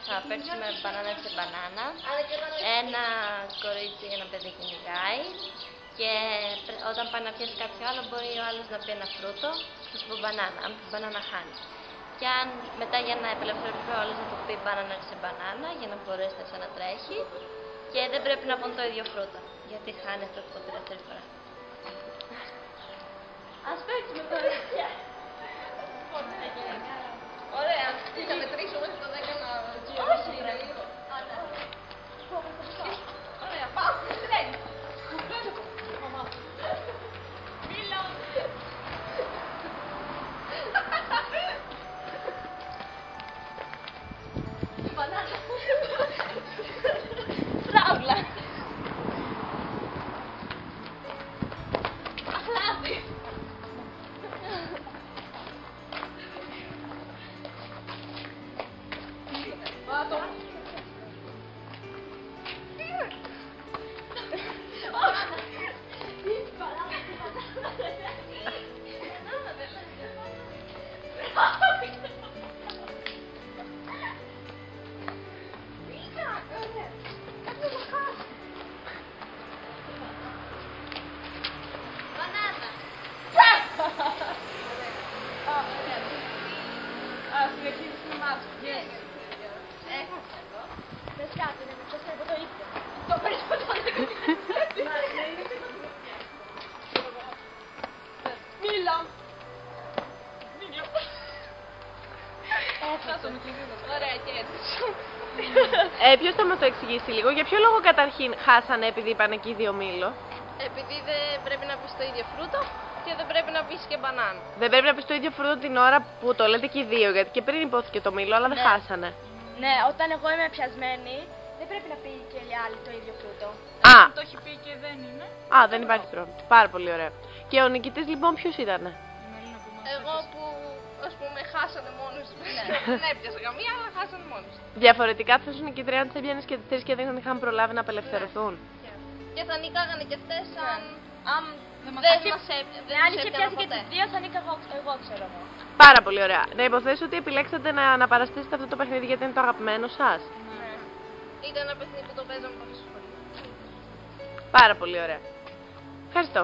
θα παίξουμε μπανάνα σε μπανάνα. Ένα κορίτσι ή ένα παιδί κυνηγάει και όταν πάει να πιάσει κάποιο άλλο μπορεί ο άλλος να πει ένα φρούτο και σου πει μπανάνα, αν πει μπανάνα χάνει. Και αν μετά για να επελευθερωθεί ο άλλος να του πει μπανάνα σε μπανάνα για να μπορέσει να ξανατρέχει και δεν πρέπει να πούν το ίδιο φρούτο γιατί χάνει αυτό το τελευταία φορά. Ας παίξουμε τώρα. Ωραία, θα μετρήσω μέχρι το 10 να... Όχι, ρε. Ωραία, πάω στην τρένη. Μίλα. Μπανάνα. Φράουλα. Αχλάδι. Πάτω. Ποιος θα μας το εξηγήσει λίγο, για ποιο λόγο καταρχήν χάσανε επειδή είπαν εκεί δύο μήλο? Επειδή δεν πρέπει να πεις το ίδιο φρούτο και δεν πρέπει να πεις και μπανάνα. Δεν πρέπει να πεις το ίδιο φρούτο την ώρα που το λέτε και οι δύο, γιατί και πριν υπόθηκε το μήλο, αλλά δεν χάσανε. Ναι, όταν εγώ είμαι πιασμένη, δεν πρέπει να πει και οι άλλοι το ίδιο φρούτο. Α, Το έχει πει και δεν είναι. α, δεν υπάρχει πρόβλημα. Πάρα πολύ ωραία. Και ο νικητής λοιπόν ποιος ήτανε? Εγώ που ας πούμε χάσανε μόνος τους. Δεν έπιασα καμία, αλλά χάσανε μόνος τους. Διαφορετικά θα ήσουν νικητρία αν τις έβγαινες και τις τρεις και δεν είχαν προλάβει να απελευθερωθούν. Και θα νικάγανε και αυτές αν δεν μας Αν είχε πιάσει και τις δύο, θα νίκα εγώ, ξέρω εγώ. Πάρα πολύ ωραία. Να υποθέσω ότι επιλέξατε να αναπαραστήσετε αυτό το παιχνίδι γιατί είναι το αγαπημένο σας. Ναι. Ήταν ένα παιχνίδι που το παίζαμε πολύ στο σχολείο. Πάρα πολύ ωραία. Ευχαριστώ.